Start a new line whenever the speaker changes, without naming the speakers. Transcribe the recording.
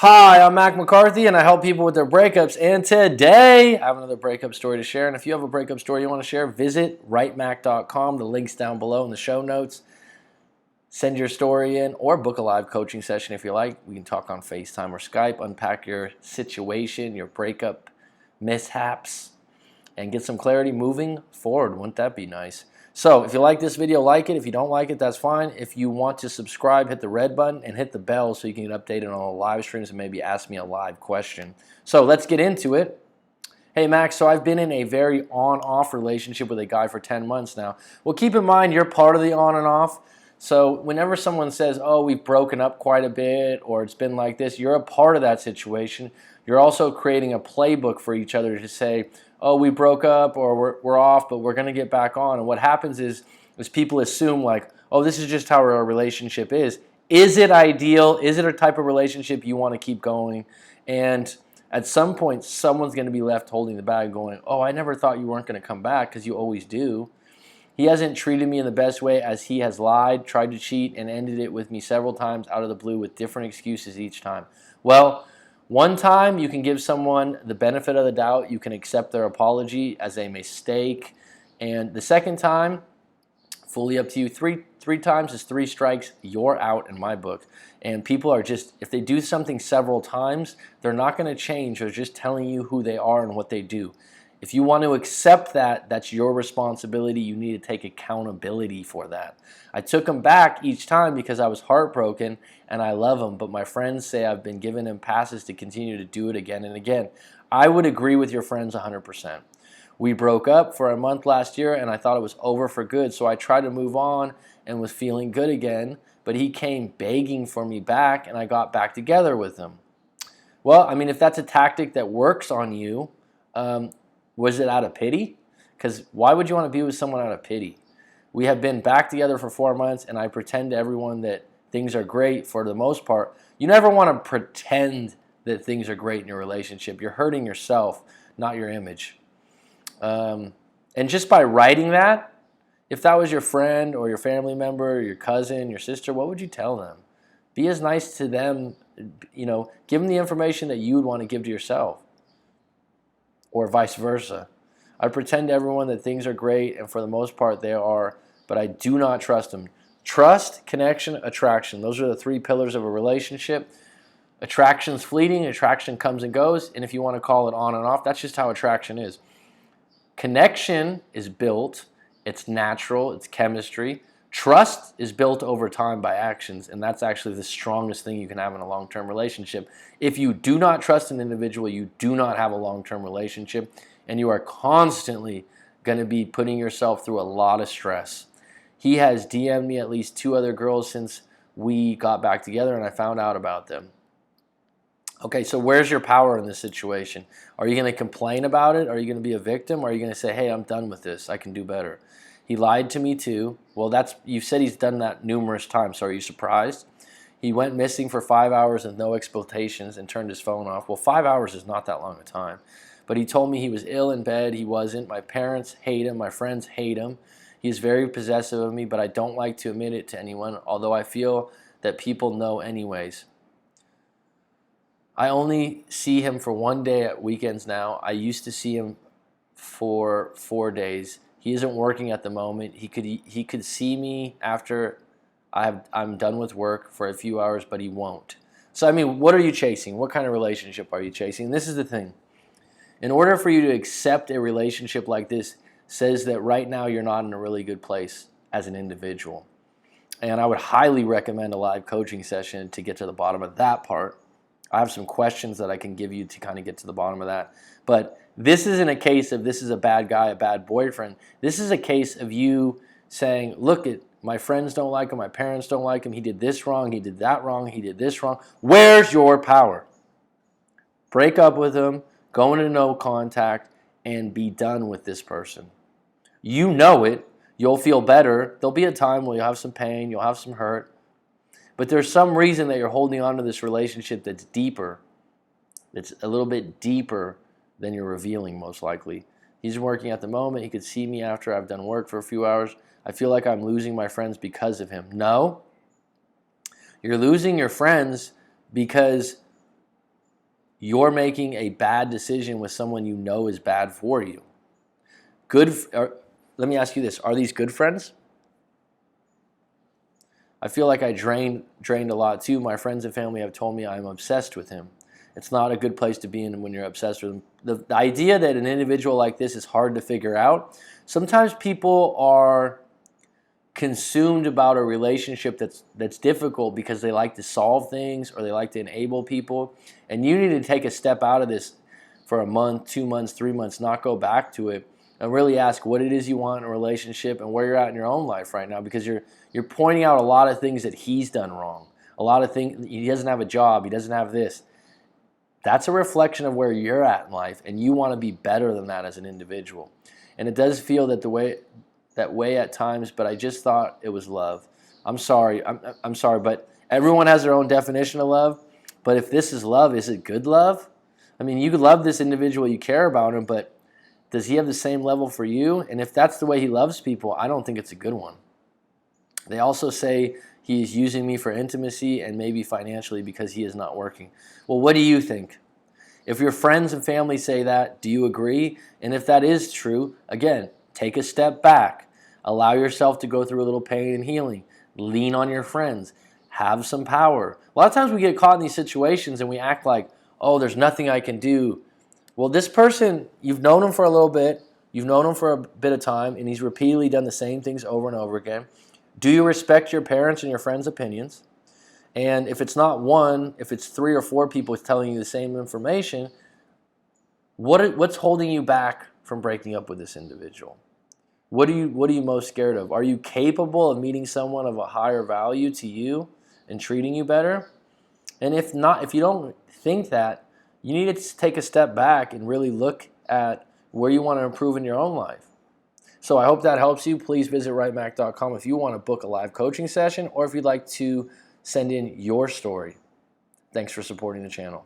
Hi, I'm Mac McCarthy, and I help people with their breakups. And today, I have another breakup story to share. And if you have a breakup story you want to share, visit writemac.com. The link's down below in the show notes. Send your story in or book a live coaching session if you like. We can talk on FaceTime or Skype, unpack your situation, your breakup mishaps, and get some clarity moving forward. Wouldn't that be nice? So if you like this video, like it. If you don't like it, that's fine. If you want to subscribe, hit the red button and hit the bell so you can get updated on all the live streams and maybe ask me a live question. So let's get into it. Hey Max, so I've been in a very on-off relationship with a guy for 10 months now. Well, keep in mind you're part of the on and off. So whenever someone says, oh, we've broken up quite a bit or it's been like this, you're a part of that situation. You're also creating a playbook for each other to say, oh, we broke up or we're off, but we're going to get back on. And what happens is people assume like, oh, this is just how our relationship is. Is it ideal? Is it a type of relationship you want to keep going? And at some point, someone's going to be left holding the bag going, oh, I never thought you weren't going to come back because you always do. He hasn't treated me in the best way as he has lied, tried to cheat, and ended it with me several times out of the blue with different excuses each time. Well, one time you can give someone the benefit of the doubt. You can accept their apology as a mistake. And the second time, fully up to you. Three times is 3 strikes. You're out in my book. And people are just, if they do something several times, they're not going to change. They're just telling you who they are and what they do. If you want to accept that, that's your responsibility. You need to take accountability for that. I took him back each time because I was heartbroken and I love him, but my friends say I've been giving him passes to continue to do it again and again. I would agree with your friends 100%. We broke up for a month last year and I thought it was over for good, so I tried to move on and was feeling good again, but he came begging for me back and I got back together with him. Well, I mean, if that's a tactic that works on you, was it out of pity? Because why would you want to be with someone out of pity? We have been back together for 4 months, and I pretend to everyone that things are great for the most part. You never want to pretend that things are great in your relationship. You're hurting yourself, not your image. And just by writing that, if that was your friend or your family member, or your cousin, your sister, what would you tell them? Be as nice to them, give them the information that you would want to give to yourself. Or vice versa. I pretend to everyone that things are great, and for the most part they are, but I do not trust them. Trust, connection, attraction. Those are the 3 pillars of a relationship. Attraction's fleeting, attraction comes and goes, and if you want to call it on and off, that's just how attraction is. Connection is built, it's natural, it's chemistry. Trust is built over time by actions, and that's actually the strongest thing you can have in a long-term relationship. If you do not trust an individual, you do not have a long-term relationship, and you are constantly going to be putting yourself through a lot of stress. He has DM'd me at least 2 other girls since we got back together, and I found out about them. Okay, so where's your power in this situation? Are you going to complain about it? Are you going to be a victim? Or are you going to say, hey, I'm done with this. I can do better. He lied to me too. Well, you said he's done that numerous times, so are you surprised? He went missing for 5 hours with no explanations and turned his phone off. Well, 5 hours is not that long a time. But he told me he was ill in bed. He wasn't. My parents hate him. My friends hate him. He's very possessive of me, but I don't like to admit it to anyone, although I feel that people know anyways. I only see him for 1 day at weekends now. I used to see him for 4 days. He isn't working at the moment. He could see me after I'm done with work for a few hours, but he won't. So, I mean, what are you chasing? What kind of relationship are you chasing? And this is the thing. In order for you to accept a relationship like this, says that right now you're not in a really good place as an individual. And I would highly recommend a live coaching session to get to the bottom of that part. I have some questions that I can give you to kind of get to the bottom of that. But this isn't a case of this is a bad guy, a bad boyfriend. This is a case of you saying, look, my friends don't like him, my parents don't like him, he did this wrong, he did that wrong, he did this wrong. Where's your power? Break up with him, go into no contact, and be done with this person. You know it. You'll feel better. There'll be a time where you'll have some pain, you'll have some hurt. But there's some reason that you're holding on to this relationship that's deeper. It's a little bit deeper than you're revealing, most likely. He's working at the moment. He could see me after I've done work for a few hours. I feel like I'm losing my friends because of him. No. You're losing your friends because you're making a bad decision with someone you know is bad for you. Let me ask you this. Are these good friends? I feel like I drained a lot too. My friends and family have told me I'm obsessed with him. It's not a good place to be in when you're obsessed with him. The idea that an individual like this is hard to figure out, sometimes people are consumed about a relationship that's difficult because they like to solve things or they like to enable people. And you need to take a step out of this for a month, 2 months, 3 months, not go back to it, and really ask what it is you want in a relationship and where you're at in your own life right now, because you're pointing out a lot of things that he's done wrong. A lot of things, he doesn't have a job, he doesn't have this. That's a reflection of where you're at in life, and you want to be better than that as an individual. And it does feel that way at times, but I just thought it was love. I'm sorry, I'm sorry, but everyone has their own definition of love. But if this is love, is it good love? I mean, you could love this individual, you care about him, but does he have the same level for you? And if that's the way he loves people, I don't think it's a good one. They also say he's using me for intimacy and maybe financially because he is not working. Well, what do you think? If your friends and family say that, do you agree? And if that is true, again, take a step back. Allow yourself to go through a little pain and healing. Lean on your friends. Have some power. A lot of times we get caught in these situations and we act like, oh, there's nothing I can do. Well, this person, you've known him for a little bit. You've known him for a bit of time, and he's repeatedly done the same things over and over again. Do you respect your parents and your friends' opinions? And if it's not one, if it's 3 or 4 people telling you the same information, what's holding you back from breaking up with this individual? What are you most scared of? Are you capable of meeting someone of a higher value to you and treating you better? And if not, if you don't think that, you need to take a step back and really look at where you want to improve in your own life. So I hope that helps you. Please visit rightmac.com if you want to book a live coaching session or if you'd like to send in your story. Thanks for supporting the channel.